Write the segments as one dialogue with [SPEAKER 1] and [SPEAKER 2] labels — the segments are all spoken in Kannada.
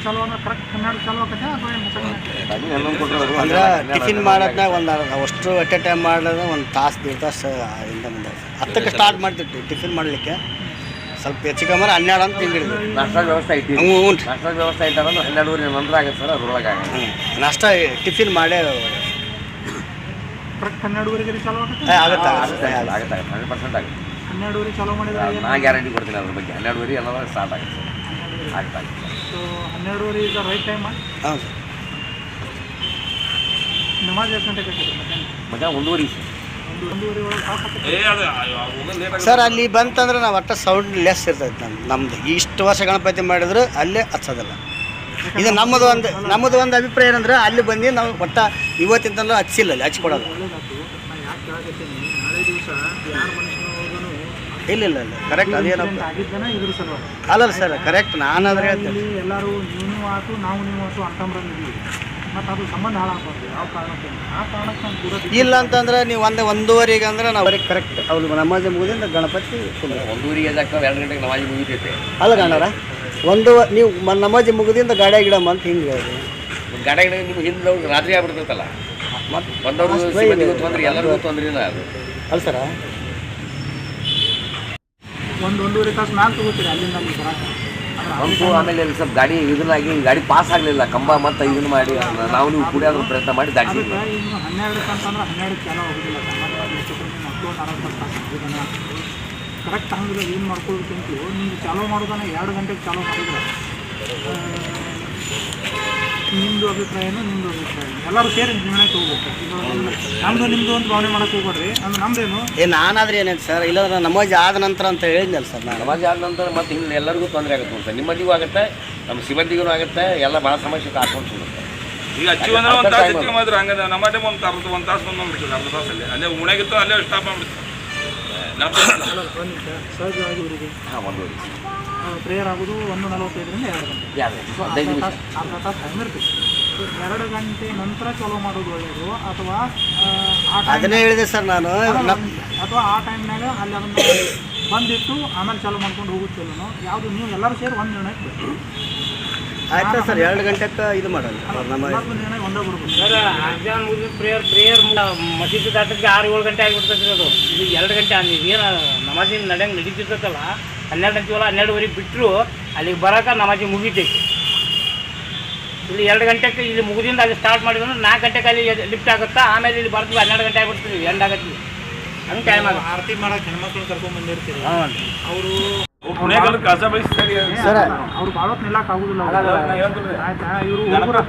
[SPEAKER 1] ಚಾಲು ಅಂದ್ರೆ ಕರೆಕ್ಟ್ 12 ಚಾಲು ಆಗುತ್ತೆ ಅಥವಾ
[SPEAKER 2] ಅಂದ್ರೆ ಟಿಫಿನ್ ಮಾಡೋದ್ನಾಗ ಒಂದು ಅಷ್ಟು ಅಟ್ ಎ ಟೈಮ್ ಮಾಡೋದು ಒಂದು ತಾಸು 1.5 ತಾಸು ಇಂದ ಮುಂದೆ 10ಕ್ಕೆ ಸ್ಟಾರ್ಟ್ ಮಾಡ್ತಿರ್ತೀವಿ ಟಿಫಿನ್ ಮಾಡಲಿಕ್ಕೆ. ಸ್ವಲ್ಪ ಹೆಚ್ಚು ಕಮ್ಮಿ 12 ಅಂತ ತಿಂದಿದ್ವಿ.
[SPEAKER 3] ನಾಷ್ಟಾ ವ್ಯವಸ್ಥೆ ಐತಿ.
[SPEAKER 2] ಹ್ಞೂ
[SPEAKER 3] ನಾಷ್ಟಾ ವ್ಯವಸ್ಥೆ ಐತಂದ್ರೆ 12 ನಂತರ ಆಗುತ್ತೆ ಸರ್. ಅದ್ರೊಳಗೆ
[SPEAKER 2] ನಾಷ್ಟ ಟಿಫಿನ್ ಮಾಡೇ
[SPEAKER 1] ಕರೆಕ್ಟ್ 12ವರೆಗೆ ಚಾಲು ಆಗುತ್ತೆ.
[SPEAKER 2] ಆಗುತ್ತೆ
[SPEAKER 3] 100% ಆಗುತ್ತೆ.
[SPEAKER 1] 12ವರೆಗೆ ಚಾಲು ಮಾಡಿದ್ರೆ
[SPEAKER 3] ನಾ ಗ್ಯಾರಂಟಿ ಕೊಡ್ತೀನಿ ಅದ್ರ ಬಗ್ಗೆ. 12ವರೆಗೆ ಎಲ್ಲ ಸ್ಟಾರ್ಟ್ ಆಗುತ್ತೆ ಸರ್. ಆಗ್ತಾ
[SPEAKER 1] ಸೊ 12ವರೆ ಈಗ ರೈಟ್ ಟೈಮ್.
[SPEAKER 2] ಹಾಂ ಸರ್.
[SPEAKER 1] ನಮಾಜ್ ಎಷ್ಟು ಗಂಟೆಗೆ ಕಟ್ಟಿದ್ರು
[SPEAKER 3] ಮಧ್ಯಾಹ್ನ 1:30
[SPEAKER 1] 1:30 ಒಳಗೆ
[SPEAKER 2] ಸರ್. ಅಲ್ಲಿ ಬಂತಂದ್ರೆ ನಾವು ಒಟ್ಟು ಸೌಂಡ್ ಲೆಸ್ ಇರ್ತೈತೆ ನಮ್ದು ಇಷ್ಟು ವರ್ಷ ಗಣಪತಿ ಮಾಡಿದ್ರು ಅಲ್ಲೇ ಹಚ್ಚೋದಿಲ್ಲ. ಇದು ನಮ್ಮದು ಒಂದು ಅಭಿಪ್ರಾಯ ಏನಂದ್ರೆ ಅಲ್ಲಿ ಬಂದು ನಾವು ಒಟ್ಟು ಇವತ್ತಿಂತಲೂ ಹಚ್ಚಿಲ್ಲ, ಅಲ್ಲಿ ಹಚ್ಕೊಡೋದು.
[SPEAKER 1] ಒಳ್ಳೇದಾಯ್ತು. ನಾನು ಯಾಕೆ ಕೇಳಕತ್ತೀನಿ, ನಾಳೆ ದಿವಸ ಯಾರು ಮನುಷ್ಯನ ಹೋಗೋನು
[SPEAKER 2] ಇಲ್ಲ ಕರೆಕ್ಟ್ ಅದೇನಪ್ಪ
[SPEAKER 1] ಆಗಿದ್ದಾನೆ ಇದ್ರ ಸಲುವಾಗಿ
[SPEAKER 2] ಅಲ್ಲಲ್ಲ ಸರ್. ಕರೆಕ್ಟ್ ನಾನಾದ್ರೆ ಹೇಳ್ತೀನಿ.
[SPEAKER 1] ಎಲ್ಲರೂ ನೀವು ಆಯ್ತು ನಾವು ಅಂತಂಬ್ರಂದಿದ್ದೀವಿ. ಮತ್ತು ಅದು ಸಂಬಂಧ ಹಾಳಾಗ್ಬಾರ್ದು ಯಾವ ಕಾರಣಕ್ಕೆ. ಆ ಕಾರಣಕ್ಕೆ ನಾನು ಪೂರ
[SPEAKER 2] ಇಲ್ಲ ಅಂತಂದ್ರೆ ನೀವು 1:30 ಅಂದ್ರೆ ನಾವು ಕರೆಕ್ಟ್ ಅವ್ರು ನಮಾಜ್ ಮುಗಿದಿಂದ ಗಣಪತಿ
[SPEAKER 3] 1:30 2 ಗಂಟೆಗೆ ನಮಾಜ್ ಮುಗಿತೈತೆ.
[SPEAKER 2] ಅಲ್ಲ ಗಣ್ಣರ ನೀವು ನಮಾಜ್ ಮುಗಿದಿಂದ ಗಾಡಿ ಗಿಡಮ್ಮ ಅಂತ ಹಿಂಗೆ ಹೇಳಿ.
[SPEAKER 3] ಗಾಡಿ ಗಿಡ ನಿಮ್ಗೆ ಹಿಂದೆ ರಾತ್ರಿ ಆಗ್ಬಿಡ್ತೈತಲ್ಲ, ಮತ್ತು ಬಂದವರು ಸಿಬ್ಬಂದಿಗೂ ತೊಂದರೆ, ಎಲ್ಲರಿಗೂ ತೊಂದರೆನ ಅದು.
[SPEAKER 2] ಅಲ್ಲ ಸರ
[SPEAKER 1] 1-1.5 ತಾಸು ಮ್ಯಾಲೆ ತಗೋತೀರಿ ಅಲ್ಲಿಂದ ಅಲ್ಲಿ ಬರೋಕೆ.
[SPEAKER 3] ಆಮೇಲೆ ಸ್ವಲ್ಪ ಗಾಡಿ ಪಾಸ್ ಆಗಲಿಲ್ಲ, ಕಂಬ ಮತ್ತು ಇದನ್ನು ಮಾಡಿ ನಾವು ನೀವು ಕುಡಿಯೋದ್ರ ಪ್ರಯತ್ನ ಮಾಡಿ ದಾಟಿಸಿ.
[SPEAKER 1] ಇನ್ನು 12 ಅಂತಂದ್ರೆ 12 ಚಾಲ ಹೋಗೋದಿಲ್ಲ. ಸಾಮಾನ್ಯವಾಗಿ ಮಕ್ಕಳು 40 ತಾಸು ಕರೆಕ್ಟ್ ಹಂಗಿಲ್ಲ. ಏನು ಮಾಡ್ಕೊಳ್ಬೇಕಂತೂ ನೀವು ಚಾಲೂ ಮಾಡೋದನ್ನ 2 ಗಂಟೆಗೆ ಚಾಲೂ ಮಾಡಿದ್ರೆ ನಿಮ್ಮದು ಅಭಿಪ್ರಾಯನೂ ನಿಮ್ಮದು ಅಭಿಪ್ರಾಯ ಎಲ್ಲರೂ ಸೇರಿ ನಿರ್ಣಯ ತೊಗೋಬೇಕು. ನಮ್ಮದು ನಿಮ್ಮದು ಅಂತ ಭಾವನೆ ಮಾಡೋಕ್ಕೆ ಹೋಗ್ಬೇಡ್ರಿ. ಅಂದ್ರೆ ನಮ್ಮದೇನು
[SPEAKER 2] ನಾನಾದ್ರೆ ಏನೇನು ಸರ್, ಇಲ್ಲಾಂದ್ರೆ ನಮಾಜ್ ಆದ ನಂತರ ಅಂತ ಹೇಳಿದ್ನಲ್ಲ ಸರ್. ನಾನು
[SPEAKER 3] ನಮಾಜ್ ಆದ ನಂತರ ಮತ್ತು ಹಿಂಗೆ ಎಲ್ಲರಿಗೂ ತೊಂದರೆ ಆಗುತ್ತೆ ಸರ್. ನಿಮ್ಮದಿಗೂ ಆಗುತ್ತೆ, ನಮ್ಮ ಸಿಬ್ಬಂದಿಗೂ ಆಗುತ್ತೆ, ಎಲ್ಲ ಭಾಳ ಸಮಸ್ಯೆ ಹಾಕೊಂಡು ಸಿಗುತ್ತೆ.
[SPEAKER 4] ಈಗ ಹಚ್ಚಿ ಬಂದ್ರೆ ಒಂದು ತಾಸು ಹೆಚ್ಚಿಗೆ ಮಾಡಿದ್ರೆ ಹಂಗೆ ನಮ್ಮ ಟೈಮ್ ಒಂದು ತಾಸು ಬಂದ್ಬಿಡ್ತದೆ. ಅರ್ಧ ತಾಸಲ್ಲಿ ಅಲ್ಲೇ ಉಣಗಿತ್ತು, ಅಲ್ಲೇ ಸ್ಟಾಪ್ ಮಾಡ್ಬಿಡ್ತೀವಿ.
[SPEAKER 1] ಸಹಜವಾಗಿ ಇವರಿಗೆ
[SPEAKER 3] ಹಾಂ 1:30
[SPEAKER 1] ಪ್ರೇಯರ್ ಆಗೋದು 1:45ರಿಂದ 2 ಗಂಟೆ ಅರ್ಧ ತಾಸು ಟೈಮ್ ಇರ್ತೈತಿ. 2 ಗಂಟೆ ನಂತರ ಚಾಲೂ ಮಾಡೋದು ಒಳ್ಳೆಯದು, ಅಥವಾ
[SPEAKER 2] ಅದನ್ನೇ ಹೇಳಿದೆ ಸರ್ ನಾನು.
[SPEAKER 1] ಅಥವಾ ಆ ಟೈಮ್ನಾಗ ಅಲ್ಲಿ ಅದನ್ನು ಬಂದಿಟ್ಟು ಆಮೇಲೆ ಚಾಲೂ ಮಾಡ್ಕೊಂಡು ಹೋಗೋದು ಚಲೋನು. ಯಾವುದು ನೀವು ಎಲ್ಲರೂ ಸೇರಿ ಒಂದು ನಿರ್ಣಯಕ್ಕೆ ಬೇಕು.
[SPEAKER 2] ಆಯ್ತಾ ಸರ್ 2 ಗಂಟೆಗೆ ಇದು ಮಾಡೋದು ನಮ್ಮ
[SPEAKER 1] ನಿರ್ಣಯ ಒಂದೇ ಬಿಡ್ಬೋದು.
[SPEAKER 5] ಅರ್ಜಾನ್ ಮುಗಿದ ಪ್ರೇಯರ್ ಮಸೀದಿ ದಾಟಕ್ಕೆ 6-7 ಗಂಟೆ ಆಗಿಬಿಡ್ತೈತಿ. ಅದು ಇದು 2 ಗಂಟೆ ಏನು ನಮಾಜಿನ ನಡೆಯಂಗೆ ನಡೀತಿರ್ತೈತಲ್ಲ, 12 ಗಂಟೆವಲ್ಲ 12ವರೆಗೆ ಬಿಟ್ಟರು ಅಲ್ಲಿಗೆ ಬರೋಕೆ ನಮಾಜಿ ಮುಗಿತೈತಿ. ಇಲ್ಲಿ 2 ಗಂಟೆಗೆ ಇಲ್ಲಿ ಮುಗಿದಿಂದ ಅಲ್ಲಿ ಸ್ಟಾರ್ಟ್ ಮಾಡಿದ್ರೆ 4 ಗಂಟೆಗೆ ಅಲ್ಲಿ ಲಿಫ್ಟ್ ಆಗುತ್ತಾ, ಆಮೇಲೆ ಇಲ್ಲಿ ಬರ್ತೀವಿ 12 ಗಂಟೆ ಆಗಿಬಿಡ್ತೀವಿ, ಎಂಡ್ ಆಗತ್ತೀವಿ. ಹಂಗೆ ಟೈಮ್ ಆಗುತ್ತೆ.
[SPEAKER 1] ಆರತಿ ಮಾಡೋಕೆ ಹೆಣ್ಮಕ್ಳು ಕರ್ಕೊಂಡು ಬಂದಿರ್ತೀರಿ.
[SPEAKER 5] ಹಾಂ
[SPEAKER 1] ಅವರು
[SPEAKER 4] ಕಸ ಬಯಸಿ ಸರಿ
[SPEAKER 2] ಸರ್
[SPEAKER 1] ಅವ್ರು ಭಾಳೊತ್ತು ನಿಲ್ಲಕ್ಕೆ ಆಗೋದಿಲ್ಲ. ಆಯ್ತಾ, ಇವರು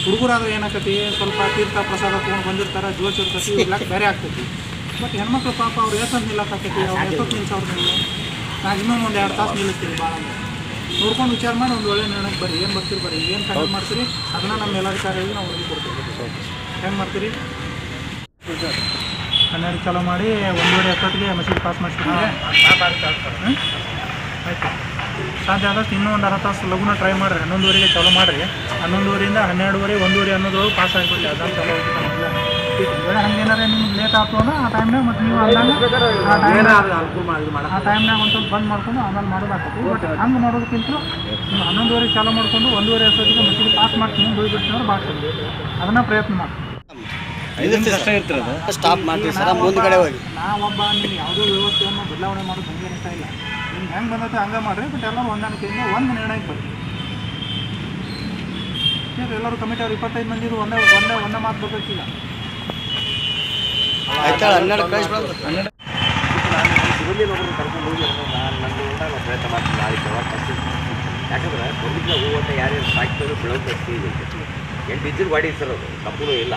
[SPEAKER 1] ಹುಡುಗರಾದ್ರೆ ಏನಾಕತಿ, ಸ್ವಲ್ಪ ತೀರ್ಥ ಪ್ರಸಾದ ತೊಗೊಂಡು ಬಂದಿರ್ತಾರೆ, ಜೋಶ್ ಇರ್ತೈತಿ, ಇರ್ಲಾಕೆ ಬೇರೆ ಆಗ್ತೈತಿ. ಬಟ್ ಹೆಣ್ಮಕ್ಳು ಪಾಪ ಅವ್ರು ಎಷ್ಟೊಂದು ನಿಲ್ಲಕ್ಕಾಕೈತಿ, ಅವ್ರು ಎಷ್ಟೊತ್ತು ನಿಲ್ಸವ್ರು ನೀವು. ನಾನು ಇನ್ನೊಂದು 1-2 ತಾಸು ನಿಲ್ಲಿಸ್ತೀನಿ. ಭಾಳ ನೋಡ್ಕೊಂಡು ವಿಚಾರ ಮಾಡಿ ಒಂದು ಒಳ್ಳೆ ನಿರ್ಣಯಕ್ಕೆ ಬರ್ರಿ. ಏನು ಬರ್ತೀರಿ ಬರ್ರಿ, ಏನು ಕಡಿಮೆ ಮಾಡ್ತೀರಿ ಅದನ್ನು ನಮ್ಮ ಮೇಲಾಧಿಕಾರಿಗಳಿಗೆ ನಾವು ವರದಿ ಕೊಡ್ತೀವಿ. ಹೆಂಗೆ ಮಾಡ್ತೀರಿ? 12 ಚಾಲೂ ಮಾಡಿ 1:30 ಅಷ್ಟೊತ್ತಿಗೆ ಮಸೀದಿ ಪಾಸ್ ಮಾಡಿಸ್ತೀನಿ. ಆಯಿತು, ಸಾಧ್ಯ ಆದಷ್ಟು ಇನ್ನೂ ಒಂದು ಅರ್ಧ ತಾಸು ಲಘುನ ಟ್ರೈ ಮಾಡಿರಿ. 11:30ಗೆ ಚಾಲೂ ಮಾಡಿರಿ. 11:30ರಿಂದ 12:30 1:30 ಅನ್ನೋದ್ರೊಳಗೆ ಪಾಸ್ ಆಗಿಬಿಟ್ಟು ಅದನ್ನು ಚಾಲೂ ಹೋಗ್ಬಿಟ್ಟು ಬೇಡ. ಹಂಗೆ ಏನಾರೇ ನಿಮ್ಗೆ ಲೇಟ್ ಆಗ್ತು ಅಂದ್ರೆ ಆ ಟೈಮ್ನಾಗ ಮತ್ತು ನೀವು ಅಂದಾಗ ಆ ಟೈಮ್ನಾಗ ಒಂದು ಸ್ವಲ್ಪ ಬಂದ್ ಮಾಡ್ಕೊಂಡು ಆಮೇಲೆ ಮಾಡೋದಾಗ್ತದೆ. ಬಟ್ ಹಂಗೆ ಮಾಡೋದಕ್ಕಿಂತ ನೀವು 11:30ಗೆ ಚಾಲೂ ಮಾಡಿಕೊಂಡು 1:30 ಅಷ್ಟೊತ್ತಿಗೆ ಮಸೀದಿ ಪಾಸ್ ಮಾಡ್ತೀನಿ ಹೋಗ್ಬಿಡ್ತೀನಿ ಅಂದ್ರೆ ಭಾಳ ಚಂದ. ಅದನ್ನು ಪ್ರಯತ್ನ ಮಾಡಿ.
[SPEAKER 2] ಸ್ಟಾಪ್ ಮಾಡ್ತೀವಿ ಸರ್ ಮುಂದ್ಗಡೆ ಹೋಗಿ.
[SPEAKER 1] ನಾವೊಬ್ಬ ನೀವು ಯಾವುದೋ ವ್ಯವಸ್ಥೆಯನ್ನು ಬದಲಾವಣೆ ಮಾಡೋದು ಹಂಗೆ ಅನಿಸ್ತಾ ಇಲ್ಲ. ನಿಮ್ಗೆ ಹೆಂಗೆ ಬಂದೈತೆ ಹಂಗೆ ಮಾಡಿರಿ. ಬಟ್ ಎಲ್ಲರೂ ಹೊಂದಾಣಿಕೆಯಿಂದ ಒಂದು ನಿರ್ಣಯಕ್ಕೆ ಬರ್ತೀವಿ. ಎಲ್ಲರೂ ಕಮಿಟಿ ಅವ್ರು 25 ಮಂದಿದು ಒಂದೇ ಮಾತು ಬರ್ಬೇಕಿಲ್ಲ.
[SPEAKER 2] ಆಯ್ತಾ 12 ಕಳಿಸ್ಬಿಡೋದು.
[SPEAKER 3] ಸಿಬ್ಬಂದಿ ಒಬ್ಬರು ಕರ್ಕೊಂಡು ಹೋಗಿ ನನ್ನ ನಾವು ಪ್ರಯತ್ನ ಮಾಡ್ತೀವಿ. ಆಯ್ತು ಯಾಕಂದ್ರೆ ಕೊಡಲಿಕ್ಕೆ ಹೋಗುವಂಥ ಯಾರ್ಯಾರು ಸಾಕ್ತಾರೆ ಬೆಳಗ್ಗೆ ಸ್ಟೇಜ್ ಐತೆ. 8 ಇಂಚಿನ ಗಾಡಿ ಸರ್, ಅದು ತಪ್ಪೂ ಇಲ್ಲ.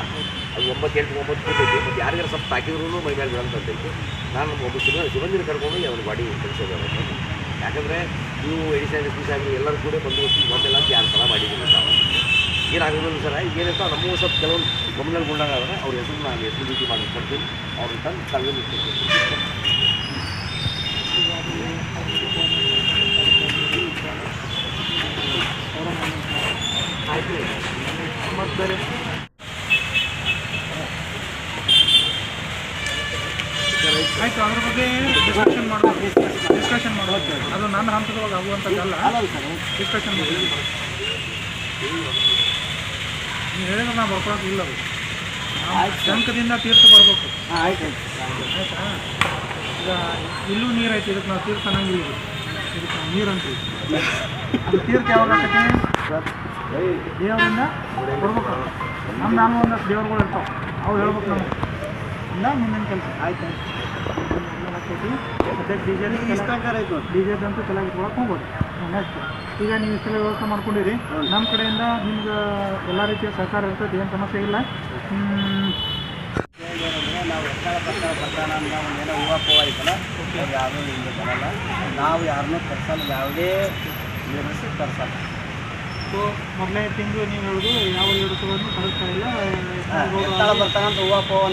[SPEAKER 3] ಅದು 9 ಫೂಟ್ ಐತಿ. ಮತ್ತು ಯಾರಿಗಾರು ಸ್ವಲ್ಪ ತಾಕಿದ್ರೂ ಮೈ ಮೇಲೆ ಬೀಳಂತೈತಿ. ನಾನು ಒಬ್ಬ ಸಿಬ್ಬಂದಿನ ಕರ್ಕೊಂಡು ಅವ್ನ ಗಾಡಿ ಕಳಿಸೋದು. ಯಾಕಂದರೆ ನೀವು ಎಡಿಸನ್ ಆಗಲಿ ಎಲ್ಲರೂ ಕೂಡ ಬಂದು ಒಂದೆಲ್ಲ ಅಂತ ಯಾರು ಸಲ ಮಾಡಿದ್ದೀನಿ ನಾವು. ಏನಾಗೋದಿಲ್ಲ ಸರ್, ಏನಿರ್ತಾವ ನಮಗೂ ಸ್ವಲ್ಪ ಕೆಲವೊಂದು ಗಮನಗೊಂಡಾಗ ಆದರೆ ಅವ್ರ ಹೆಸರು ನಾನು ಹೆಸರು ಭೇಟಿ ಮಾಡಿಕೊಡ್ತೀನಿ. ಅವ್ರನ್ನ ತಂದು ತಲೆಯಲ್ಲಿ
[SPEAKER 1] ಆಯ್ತು. ಮತ್ತು ಬೇರೆ ಆಯಿತು, ಅದ್ರ ಬಗ್ಗೆ ಡಿಸ್ಕಷನ್ ಮಾಡಬೇಕು. ಡಿಸ್ಕಷನ್ ಮಾಡೋದು ಅದು ನನ್ನ ಹಂತದೊಳಗೆ ಆಗುವಂಥದ್ದಲ್ಲ. ಡಿಸ್ಕಷನ್ ಮಾಡಿ ನೀವು ಹೇಳಿದ್ರೆ ನಾವು ಬರ್ಕೊಳಕ್ಕೆ ಇಲ್ಲ ಅದು. ಶಂಕದಿಂದ ತೀರ್ಥ ಬರಬೇಕು.
[SPEAKER 2] ಆಯ್ತು
[SPEAKER 1] ಆಯ್ತಾ? ಈಗ ಇಲ್ಲೂ ನೀರು ಐತಿ, ಇದಕ್ಕೆ ನಾವು ತೀರ್ಥ ಅನ್ನಂಗಿಲ್ಲ. ಇದಕ್ಕೆ ನೀರು ಅಂತೀವಿ. ಅದು ತೀರ್ಥ ಯಾವಾಗ ಆಗ್ತೈತಿ? ದೇವರಿಂದ ಕೊಡ್ಬೇಕು. ನಾನು ಒಂದಷ್ಟು ದೇವ್ರುಗಳು ಇರ್ತಾವೆ, ಅವು ಹೇಳ್ಬೇಕು ನಮಗೆ. ಇಲ್ಲ ಮುಂದಿನ ಕೆಲಸ ಆಯ್ತು ಆಗ್ತೈತಿ. ಸದ್ಯಕ್ಕೆ ಡಿಜೆದಂತೂ ತಲೆಗೆ ಇಟ್ಕೊಳಕ್ಕೆ ಹೋಗ್ಬೋದು. ನೆಕ್ಸ್ಟ್ ಈಗ ನೀವು ಇಷ್ಟೆಲ್ಲ ವ್ಯವಸ್ಥೆ ಮಾಡ್ಕೊಂಡಿರಿ. ನಮ್ಮ ಕಡೆಯಿಂದ ನಿಮ್ಗೆ ಎಲ್ಲ ರೀತಿಯ ಸಹಕಾರ ಇರ್ತೈತಿ, ಏನು ಸಮಸ್ಯೆ ಇಲ್ಲ.
[SPEAKER 2] ನಾವು ಬರ್ತಾನ ಅಂತ ಒಂದೇನೋ ಹೂವು ಐತಲ್ಲ, ಯಾವುದೂ ನಿಮ್ಗೆ ಬರಲ್ಲ. ನಾವು ಯಾರನ್ನೂ ತರ್ಸಲ್ಲ, ಯಾವುದೇ ನಿರ್ಮಿಸಿ ತರ್ಸಲ್ಲ.
[SPEAKER 1] ಸೊ ಮೊದಲನೇ ತಿಂಗಳು ನೀವು ಹೇಳೋದು ಯಾವ ಹಿಡಿಸೋದನ್ನು ಕಳಿಸ್ತಾ ಇಲ್ಲ.
[SPEAKER 2] ಬರ್ತಾನಂತ ಹೂವು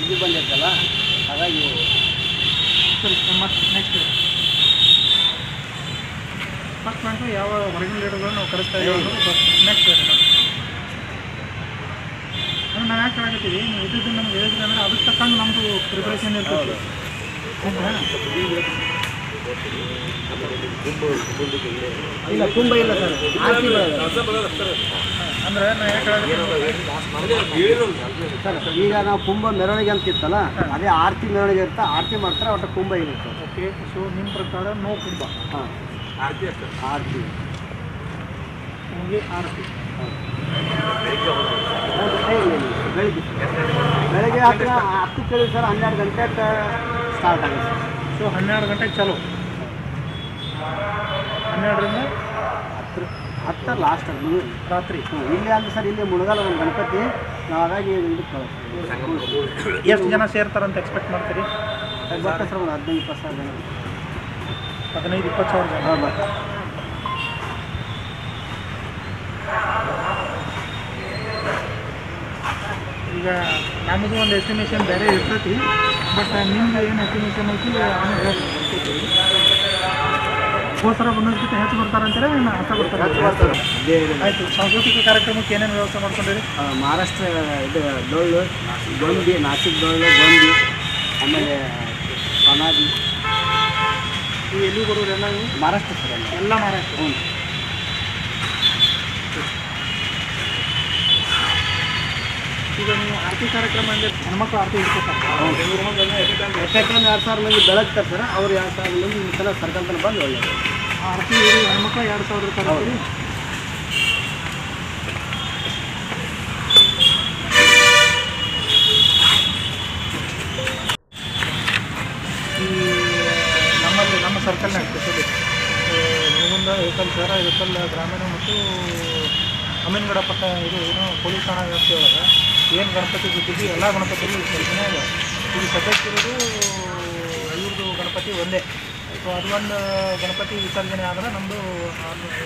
[SPEAKER 2] ಇದು ಬಂದಿರ್ತಲ್ಲ, ಹಾಗಾಗಿ
[SPEAKER 1] ಸರಿ. ಮತ್ತು ನೆಕ್ಸ್ಟ್ ಫಸ್ಟ್ ಪಾಯಿಂಟು ಯಾವ ಹೊರಗಿನ ಲೀಡರ್ಗಳನ್ನು ನಾವು ಕಳಿಸ್ತಾ ಇಲ್ಲ ಅನ್ನೋದು ನೆಕ್ಸ್ಟ್. ಅಂದ್ರೆ ನಾವು ಯಾಕೆ ಹೇಳಕತ್ತೀವಿ, ನೀವು ಇದ್ದಿದ್ದು ನಮ್ಗೆ ಹೇಳಿದ್ರಿ ಅಂದರೆ ಅದಕ್ಕೆ ತಕ್ಕಂಗೆ ನಮ್ಮದು ಪ್ರಿಪ್ರೇಷನ್ ಇರ್ತದೆ.
[SPEAKER 2] ಇಲ್ಲ ತುಂಬ ಇಲ್ಲ ಸರ್, ಆರತಿ
[SPEAKER 1] ಅಂದರೆ ನಾನು ಯಾಕೆ
[SPEAKER 2] ಸರ್ ಈಗ ನಾವು ಕುಂಭ ಮೆರವಣಿಗೆ ಅಂತಿತ್ತಲ್ಲ, ಅದೇ ಆರತಿ ಮೆರವಣಿಗೆ ಇರುತ್ತೆ. ಆರತಿ ಮಾಡ್ತಾರೆ, ಒಟ್ಟು ಕುಂಭ ಇರುತ್ತೆ.
[SPEAKER 1] ಓಕೆ. ಸೊ ನಿಮ್ಮ ಪ್ರಕಾರ ನೋ ಕುಂಭ,
[SPEAKER 2] ಹಾಂ
[SPEAKER 3] ಆರತಿ ಅಷ್ಟೇ.
[SPEAKER 2] ಆರತಿ
[SPEAKER 1] ನಿಮಗೆ ಆರತಿ
[SPEAKER 2] ಬೆಳಗ್ಗೆ 10 ಕೇಳಿ ಸರ್, 12 ಗಂಟೆಗೆ ಸ್ಟಾರ್ಟ್ ಆಗುತ್ತೆ ಸರ್.
[SPEAKER 1] ಸೊ 12 ಗಂಟೆಗೆ ಚಾಲು, 12ರಿಂದ
[SPEAKER 2] 10 ಲಾಸ್ಟ್
[SPEAKER 1] ರಾತ್ರಿ.
[SPEAKER 2] ಇಲ್ಲಿ ಅಂದ್ರೆ ಸರ್, ಇಲ್ಲಿ ಮುಳುಗಲ್ಲ ಒಂದು ಗಣಪತಿ. ನಾವು ಹಾಗಾಗಿ ಇದಕ್ಕೆ
[SPEAKER 1] ಎಷ್ಟು ಜನ ಸೇರ್ತಾರಂತ ಎಕ್ಸ್ಪೆಕ್ಟ್ ಮಾಡ್ತೀರಿ?
[SPEAKER 2] ಬರ್ತಾರೆ ಸರ್, ಒಂದು 15-20 ಸಾವಿರ ಜನ.
[SPEAKER 1] 15-20 ಸಾವಿರ ಜನ
[SPEAKER 2] ಬರ್ತಾರೆ.
[SPEAKER 1] ಈಗ ನಮ್ಮದು ಒಂದು ಎಸ್ಟಿಮೇಷನ್ ಬೇರೆ ಇರ್ತೈತಿ. ಬಟ್ ನಿಮ್ದು ಏನು ಎಸ್ಟಿಮೇಷನ್ ಐತಿ ಆಮೇಲೆ ಹೇಳ್ತೀವಿ. ಹೋಸರ ಒಂದೊಂದು ಹೆಚ್ಚು ಬರ್ತಾರಂತೀರ, ಇನ್ನು ಹಸ ಬರ್ತಾರೆ? ಆಯಿತು. ಸಾಂಸ್ಕೃತಿಕ ಕಾರ್ಯಕ್ರಮಕ್ಕೆ ಏನೇನು ವ್ಯವಸ್ಥೆ ಮಾಡ್ಕೊಂಡಿರಿ?
[SPEAKER 2] ಮಹಾರಾಷ್ಟ್ರ ಇದು ಡೊಳ್ಳು, ಗೊಂಬಿ, ನಾಸಿಕ್ ಡೊಳ್ಳು, ಗೊಂಬಿ, ಆಮೇಲೆ ಸನಾದಿ.
[SPEAKER 1] ಇವು ಎಲ್ಲಿ ಬರೋದೆಲ್ಲ?
[SPEAKER 2] ಮಹಾರಾಷ್ಟ್ರ ಸರ್,
[SPEAKER 1] ಎಲ್ಲ ಮಹಾರಾಷ್ಟ್ರ.
[SPEAKER 2] ಹ್ಞೂ.
[SPEAKER 1] ಈಗ ನೀವು ಆರತಿ ಕಾರ್ಯಕ್ರಮ ಅಂದರೆ ಹೆಣ್ಮಕ್ಳು ಆರತಿ ಇಡ್ಕೊತಾರೆ.
[SPEAKER 2] ಯಾಕಂದ್ರೆ 2,000 ಮಂದಿ ಬೆಳಗ್ತಾರೆ ಸರ್, ಅವ್ರು 2,000 ಮಂದಿ ಈ ಥರ ಸರ್ಕಲ್ ತನಕ ಬಂದು ಒಳ್ಳೆಯದು.
[SPEAKER 1] ಆರತಿ ಇಡಿ ಹೆಣ್ಮಕ್ಳು 2,000 ರೂಪಾಯಿ. ಈ ನಮ್ಮಲ್ಲಿ ನಮ್ಮ ಸರ್ಕಲ್ನಾಗ ಸ್ಪೆಷಲಿ ನಿಮಗೊಂದು ಏಕಲ್ ಶಹರ, ಏಕಲ್ ಗ್ರಾಮೀಣ ಮತ್ತು ಅಮೀನ್ಗಡ ಪಟ್ಟ ಇದು ಏನು ಪೊಲೀಸ್ ಠಾಣಾ ವ್ಯವಸ್ಥೆ ಒಳಗೆ ಏನು ಗಣಪತಿ ಬಿಟ್ಟಿದ್ವಿ ಎಲ್ಲ ಗಣಪತಿಗಳು ಕೆಲಸನೇ ಇದೆ. ಈಗ ಸದ್ಯಕ್ಕಿರೋದು ಇವ್ರದ್ದು ಗಣಪತಿ ಒಂದೇ. ಸೊ ಅದು ಒಂದು ಗಣಪತಿ ವಿಸರ್ಜನೆ ಆದರೆ ನಮ್ಮದು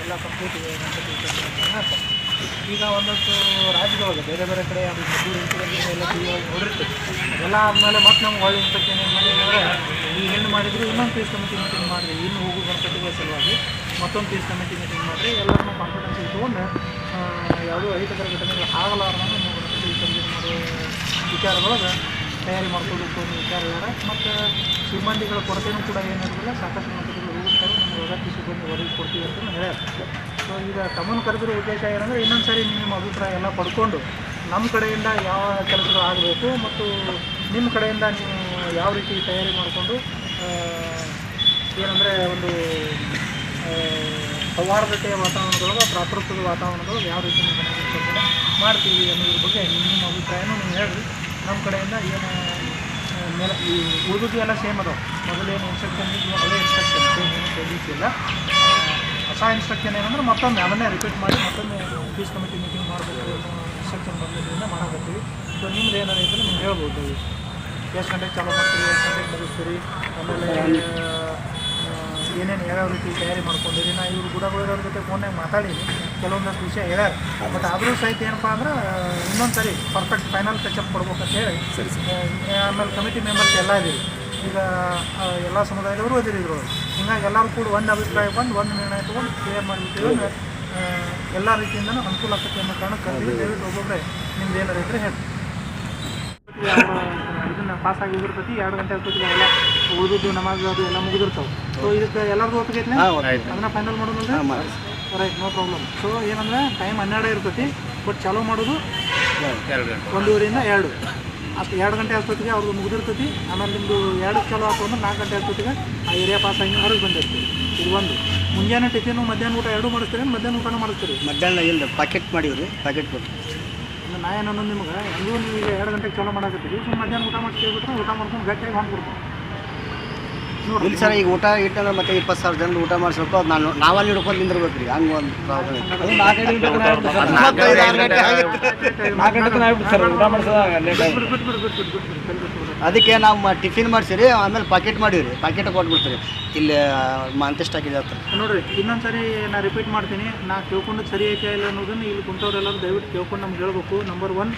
[SPEAKER 1] ಎಲ್ಲ ಕಂಪ್ಲೀಟ್ ಗಣಪತಿ ವಿಸರ್ಜನೆ ಆಗ್ತದೆ. ಈಗ ಒಂದಷ್ಟು ರಾಜ್ಯದೊಳಗೆ ಬೇರೆ ಬೇರೆ ಕಡೆ ಅದು ಮದ್ದೂರು ಇನ್ಸಿಡೆಂಟ್ ಎಲ್ಲ ಟಿ ವಿ ಒಳಗೆ ನೋಡಿರ್ತೀವಿ. ಅದೆಲ್ಲ ಆದಮೇಲೆ ಮತ್ತೆ ನಮ್ಗೆ ಒಳ್ಳೆ ಇನ್ಸ್ಪೆಕ್ಷನ್ ಏನು ಮಾಡಿದ್ರೆ, ಈಗ ಏನು ಮಾಡಿದ್ರು ಇನ್ನೊಂದು ಪೀಸ್ ಕಮಿಟಿ ಮೀಟಿಂಗ್ ಮಾಡಿರಿ, ಇನ್ನು ಹೋಗೋ ಗಣಪತಿಗಳ ಸಲುವಾಗಿ ಮತ್ತೊಂದು ಪೀಸ್ ಕಮಿಟಿ ಮೀಟಿಂಗ್ ಮಾಡಿರಿ. ಎಲ್ಲರೂ ಕಾನ್ಫಿಡೆನ್ಸ್ ಇಟ್ಕೊಂಡು ಯಾವುದೋ ಅಹಿತಕರ ಘಟನೆಗಳು ಆಗಲಾರ್ದಂಗೆ ನಾವು ಗಣಪತಿ ವಿಸರ್ಜನೆ ಮಾಡೋ ವಿಚಾರದೊಳಗೆ ತಯಾರಿ ಮಾಡ್ಕೊಳ್ಬೇಕು ಅನ್ನೋ ವಿಚಾರ ಹೇಳ್ಯಾರ. ಮತ್ತು ಸಿಬ್ಬಂದಿಗಳ ಕೊರತೆಯೂ ಕೂಡ ಏನಿರೋದಿಲ್ಲ, ಸಾಕಷ್ಟು ಗಣಪತಿಗಳು ಹೋಗಿರ್ತಾರೆ, ನಮ್ಗೆ ಅಗತ್ಯ ಸಿಬ್ಬಂದಿ ಒದಗಿಸ್ಕೊಡ್ತೀವಿ ಅಂತ ಹೇಳ್ಯಾರ. ಸೊ ಈಗ ತಮ್ಮನ್ನು ಕರೆದಿರೋ ಉದ್ದೇಶ ಏನಂದರೆ, ಇನ್ನೊಂದು ಸಾರಿ ನಿಮ್ಮ ಅಭಿಪ್ರಾಯ ಎಲ್ಲ ಪಡ್ಕೊಂಡು ನಮ್ಮ ಕಡೆಯಿಂದ ಯಾವ ಕೆಲಸಗಳು ಆಗಬೇಕು ಮತ್ತು ನಿಮ್ಮ ಕಡೆಯಿಂದ ನೀವು ಯಾವ ರೀತಿ ತಯಾರಿ ಮಾಡಿಕೊಂಡು ಏನಂದರೆ ಒಂದು ಸೌಹಾರ್ದತೆಯ ವಾತಾವರಣದೊಳಗೆ, ಪ್ರಾತೃತ್ವದ ವಾತಾವರಣದೊಳಗೆ ಯಾವ ರೀತಿ ನೀವು ಗಣಪತಿ ಮಾಡ್ತೀವಿ ಅನ್ನೋದ್ರ ಬಗ್ಗೆ ನಿಮ್ಮ ಅಭಿಪ್ರಾಯನೂ ನೀವು ಹೇಳಿರಿ. ನಮ್ಮ ಕಡೆಯಿಂದ ಏನು ಮೇಲೆ ಈ ಉಳಿದು ಎಲ್ಲ ಸೇಮ್ ಅದಾವೆ. ಮೊದಲೇನು ಇನ್ಸ್ಟ್ರಕ್ಷನ್ ಇದ್ವು ಅದೇ ಇನ್ಸ್ಟ್ರಕ್ಷನ್, ಸೇಮ್ ಏನು ಚೇಂಜಸ್ ಇಲ್ಲ. ಹೊಸ ಇನ್ಸ್ಟ್ರಕ್ಷನ್ ಏನಂದ್ರೆ ಮತ್ತೊಮ್ಮೆ ಅದನ್ನೇ ರಿಪೀಟ್ ಮಾಡಿ ಮತ್ತೊಮ್ಮೆ ಪೀಸ್ ಕಮಿಟಿ ಮೀಟಿಂಗ್ ಮಾಡಬೇಕು ಅನ್ನೋ ಇನ್ಸ್ಟ್ರಕ್ಷನ್ ಬಂದಿದ್ದರಿಂದ ಮಾಡಕತ್ತೀವಿ. ಸೊ ನಿಮ್ದು ಏನಾರು ಇದ್ದರೆ ನೀವು ಹೇಳ್ಬೋದು, ಎಷ್ಟು ಗಂಟೆಗೆ ಚಾಲೂ ಮಾಡ್ತೀರಿ, ಎಷ್ಟು ಗಂಟೆಗೆ ಮುಗಿಸ್ತೀರಿ, ಆಮೇಲೆ ಏನೇನು ಯಾವ್ಯಾವ ರೀತಿ ತಯಾರಿ ಮಾಡ್ಕೊಂಡಿರಿ. ನಾ ಇವ್ರು ಗುಡಗಳವ್ರ ಜೊತೆ ಫೋನ್ನಾಗ ಮಾತಾಡೀನಿ, ಕೆಲವೊಂದಷ್ಟು ವಿಷಯ ಹೇಳ್ಯಾರ. ಬಟ್ ಆದರೂ ಸಹಿತ ಏನಪ್ಪ ಅಂದ್ರೆ ಇನ್ನೊಂದು ಸರಿ ಪರ್ಫೆಕ್ಟ್ ಫೈನಲ್ ಟಚಪ್ ಕೊಡ್ಬೇಕಂತ ಹೇಳಿ ಆಮೇಲೆ ಕಮಿಟಿ ಮೆಂಬರ್ಸ್ ಎಲ್ಲ ಇದೀವಿ. ಈಗ ಎಲ್ಲ ಸಮುದಾಯದವರು ಅದಿರಿ ಇದ್ರೊಳಗೆ. ಹಿಂಗಾಗಿ ಎಲ್ಲರೂ ಕೂಡ ಒಂದು ಅಭಿಪ್ರಾಯ ಬಂದು ಒಂದು ನಿರ್ಣಯ ತೊಗೊಂಡು ಕ್ಲಿಯರ್ ಮಾಡಿಬಿಟ್ಟಿವಿ ಅಂದರೆ ಎಲ್ಲ ರೀತಿಯಿಂದನೂ ಅನುಕೂಲ ಆಗ್ತೈತಿ ಅನ್ನೋ ಕಾರಣಕ್ಕೆ ಕರೆದಿವಿ. ದಯವಿಟ್ಟು ಒಬ್ಬೊಬ್ಬರೇ ನಿಮ್ದು ಏನಾರು ಇದ್ದರೆ ಹೇಳಿ. ಇದನ್ನು ಪಾಸ್ ಆಗಿ ಹೋಗಿರ್ತೈತಿ 2 ಗಂಟೆ ಅಷ್ಟೊತ್ತಿಗೆ ಎಲ್ಲ ಉಳಿದು ನಮಾಜ್ ಅದು ಎಲ್ಲ ಮುಗಿದಿರ್ತಾವೆ. ಸೊ ಇದಕ್ಕೆ ಎಲ್ಲರದು ಒಪ್ಪಿಗೆ ಅದನ್ನ ಫೈನಲ್ ಮಾಡೋದು ರೈಟ್, ನೋ ಪ್ರಾಬ್ಲಮ್. ಸೊ ಏನಂದ್ರೆ ಟೈಮ್ 12 ಇರ್ತೈತಿ, ಬಟ್ ಚಾಲೂ ಮಾಡೋದು 1:30 ಇಂದ 2. 2 ಗಂಟೆ ಅಷ್ಟೊತ್ತಿಗೆ ಅವ್ರದ್ದು ಮುಗಿದಿರ್ತೈತಿ. ಆಮೇಲೆ ನಿಮ್ಮದು 2 ಚಾಲೂ ಆಯ್ತು ಅಂದ್ರೆ 4 ಗಂಟೆ ಅಷ್ಟೊತ್ತಿಗೆ ಆ ಏರಿಯಾ ಪಾಸ್ ಆಗಿ ಹೊರಗೆ ಬಂದಿರ್ತೀವಿ. ಇದು ಒಂದು. ಮುಂಜಾನೆ ಟಿಫಿನು ಮಧ್ಯಾಹ್ನ ಊಟ 2 ಮಾಡಿಸ್ತೀರಿ, ಮಧ್ಯಾಹ್ನ ಊಟನೂ ಮಾಡಿಸ್ತೀರಿ?
[SPEAKER 2] ಮಧ್ಯಾಹ್ನ ಇಲ್ಲ, ಪ್ಯಾಕೆಟ್ ಮಾಡಿವ್ರಿ, ಪ್ಯಾಕೆಟ್ ಕೊಟ್ಟು.
[SPEAKER 1] ನಾ ಏನು ಅನ್ನೋದು ನಿಮ್ಗೆ, ಹೆಂಗೂ ನೀವು ಈಗ 2 ಗಂಟೆಗೆ ಚಾಲೂ ಮಾಡಾಕತ್ತೀರಿ, ಸುಮ್ಮನೆ ಮಧ್ಯಾಹ್ನ ಊಟ ಮಾಡಿ ಕೇಳ್ಬಿಟ್ರೆ ಊಟ ಮಾಡ್ಕೊಂಡು ಗಟ್ಟಿಯಾಗಿ ಹೊಂದ್ಬಿಡ್ತೀವಿ.
[SPEAKER 2] ಇಲ್ಲ ಸರ್, ಈಗ ಊಟ ಇಟ್ಟಂದ್ರೆ ಮತ್ತೆ 20,000 ಜನ ಊಟ ಮಾಡಿಸ್ಬೇಕು, ನಾವಲ್ಲಿ ಹಿಡ್ಕೊಂಡು ನಿಂದಿರ್ಬೇಕು ರೀ. ಹಂಗೆ ಒಂದು ಪ್ರಾಬ್ಲಮ್. ಅದಕ್ಕೆ ನಾವು ಟಿಫಿನ್ ಮಾಡಿಸಿರಿ, ಆಮೇಲೆ ಪ್ಯಾಕೆಟ್ ಮಾಡೀವಿ, ಪ್ಯಾಕೆಟ್ ಕೊಟ್ಬಿಡ್ತೀರಿ. ಇಲ್ಲಿ ಅಂತ್ಯಷ್ಟು ಹಾಕಿದೆ ಅಂತ
[SPEAKER 1] ನೋಡಿರಿ. ಇನ್ನೊಂದು ಸರಿ ನಾ ರಿಪೀಟ್ ಮಾಡ್ತೀನಿ, ನಾ ಕೇಳ್ಕೊಂಡು ಸರಿ ಐತೆ ಇಲ್ಲ ಅನ್ನೋದನ್ನು ಇಲ್ಲಿ ಕುಂತವ್ರೆಲ್ಲರೂ ದಯವಿಟ್ಟು ಕೇಳ್ಕೊಂಡು ನಮ್ಗೆ ಹೇಳ್ಬೇಕು. ನಂಬರ್ 1,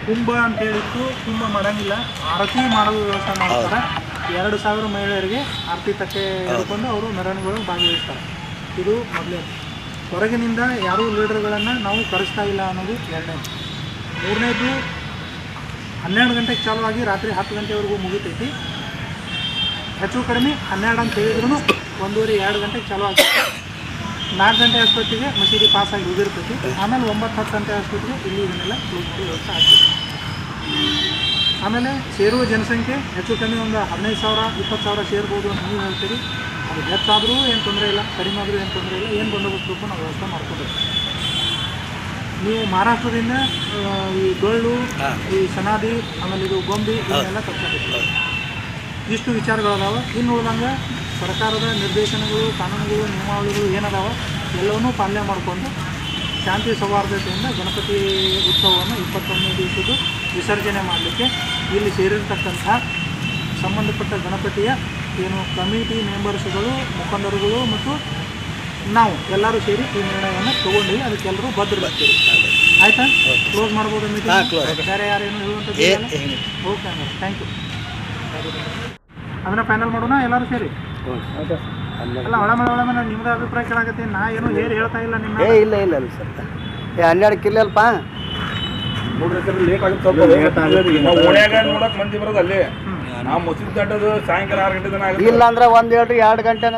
[SPEAKER 1] ಕುಂಭ ಅಂತ ಹೇಳಿತ್ತು, ಕುಂಭ ಮಾಡೋಂಗಿಲ್ಲ, ಆರತಿ ಮಾಡೋದು ವ್ಯವಸ್ಥೆ ಮಾಡ್ತಾರೆ. 2,000 ಮಹಿಳೆಯರಿಗೆ ಆರತಿ ತಕ್ಕೆ ಹಿಡ್ಕೊಂಡು ಅವರು ಮೆರವಣಿಗೆಗಳು ಭಾಗವಹಿಸ್ತಾರೆ. ಇದು ಮೊದಲೇ. ಹೊರಗಿನಿಂದ ಯಾರೂ ಲೀಡರ್ಗಳನ್ನು ನಾವು ಕರೆಸ್ತಾ ಇಲ್ಲ ಅನ್ನೋದು 2ನೇದು. 3ನೇದು, 12 ಗಂಟೆಗೆ ಚಾಲೂ ಆಗಿ ರಾತ್ರಿ 10 ಗಂಟೆವರೆಗೂ ಮುಗಿತೈತಿ. ಹೆಚ್ಚು ಕಡಿಮೆ 12 ಅಂತ ಹೇಳಿದ್ರು 1:30-2 ಗಂಟೆಗೆ ಚಾಲೂ ಆಗ್ತೈತಿ. 4 ಗಂಟೆ ಅಷ್ಟೊತ್ತಿಗೆ ಮಸೀದಿ ಪಾಸಾಗಿ ಹೋಗಿರ್ತೈತಿ. ಆಮೇಲೆ 9-10 ಗಂಟೆ ಅಷ್ಟೊತ್ತಿಗೆ ಇಲ್ಲಿ ಇದನ್ನೆಲ್ಲ ಕ್ಲೋಸ್ ಮಾಡಿ ವ್ಯವಸ್ಥೆ ಆಗ್ತೈತಿ. ಆಮೇಲೆ ಸೇರುವ ಜನಸಂಖ್ಯೆ ಹೆಚ್ಚು ಕಮ್ಮಿ ಒಂದು 15,000-20,000 ಸೇರ್ಬೋದು ಅಂತ ನೀವು ಹೇಳ್ತೀರಿ. ಅದು ಹೆಚ್ಚಾದರೂ ಏನು ತೊಂದರೆ ಇಲ್ಲ, ಕಡಿಮೆ ಆದರೂ ಏನು ತೊಂದರೆ ಇಲ್ಲ. ಏನು ಬಂದೋಬಸ್ತ್ ಬೇಕು ನಾವು ವ್ಯವಸ್ಥೆ ಮಾಡ್ಕೊಂಡಿರ್ತೀವಿ. ನೀವು ಮಹಾರಾಷ್ಟ್ರದಿಂದ ಈ ಡೊಳ್ಳು, ಈ ಸನಾದಿ, ಆಮೇಲೆ ಇದು ಗೊಂಬಿ ಇವನ್ನೆಲ್ಲ ತರ್ಕೊಂಡಿರ್ತೀವಿ. ಇಷ್ಟು ವಿಚಾರಗಳದಾವೆ. ಇನ್ನು ಉಳಿದಂಗೆ ಸರ್ಕಾರದ ನಿರ್ದೇಶನಗಳು, ಕಾನೂನುಗಳು, ನಿಯಮಾವಳಿಗಳು ಏನದಾವೆ ಎಲ್ಲವನ್ನೂ ಪಾಲನೆ ಮಾಡಿಕೊಂಡು ಶಾಂತಿ ಸೌಹಾರ್ದತೆಯಿಂದ ಗಣಪತಿ ಉತ್ಸವವನ್ನು 21ನೇ ದಿವಸದ್ದು ವಿಸರ್ಜನೆ ಮಾಡಲಿಕ್ಕೆ ಇಲ್ಲಿ ಸೇರಿರ್ತಕ್ಕಂಥ ಸಂಬಂಧಪಟ್ಟ ಗಣಪತಿಯ ಏನು ಕಮಿಟಿ ಮೆಂಬರ್ಸ್ಗಳು, ಮುಖಂಡರುಗಳು ಮತ್ತು ನಾವು ಎಲ್ಲರೂ ಸೇರಿ ಈ ನಿರ್ಣಯವನ್ನು ತೊಗೊಂಡಿವಿ. ಅದಕ್ಕೆಲ್ಲರೂ ಬದ್ಧರಿರ್ತೀವಿ. ಆಯಿತಾ? ಕ್ಲೋಸ್ ಮಾಡ್ಬೋದು ಮೀಟಿಂಗ್? ಬೇರೆ ಯಾರೇನು ಹೇಳುವಂಥದ್ದು? ಓಕೆ ಅಂದ್ರೆ ಥ್ಯಾಂಕ್ ಯು. ಅದನ್ನು ಫೈನಲ್ ಮಾಡೋಣ ಎಲ್ಲರೂ ಸೇರಿ. ಅಲ್ಲ, ಒಳಮನೆ ನಿಮ್ಮದು ಅಭಿಪ್ರಾಯ ಕೇಳಾಗತ್ತೆ. ನಾ ಏನು ಹೇಳ್ತಾ ಇಲ್ಲ ನಿಮ್ಮ.
[SPEAKER 2] ಇಲ್ಲ ಸರ್, 12 ಇರ್ಲಲ್ಪ.
[SPEAKER 4] ಓಣ್ಯಾಗ ನೋಡಕ್ ಮಂದಿ ಬರೋದು ಅಲ್ಲಿ. ನಾವು ಮಸೀದಿ ದಾಟೋದು ಸಾಯಂಕಾಲ 6 ಗಂಟೆ ತನಕ.
[SPEAKER 2] ಇಲ್ಲ ಅಂದ್ರೆ 1-2 ಗಂಟೆ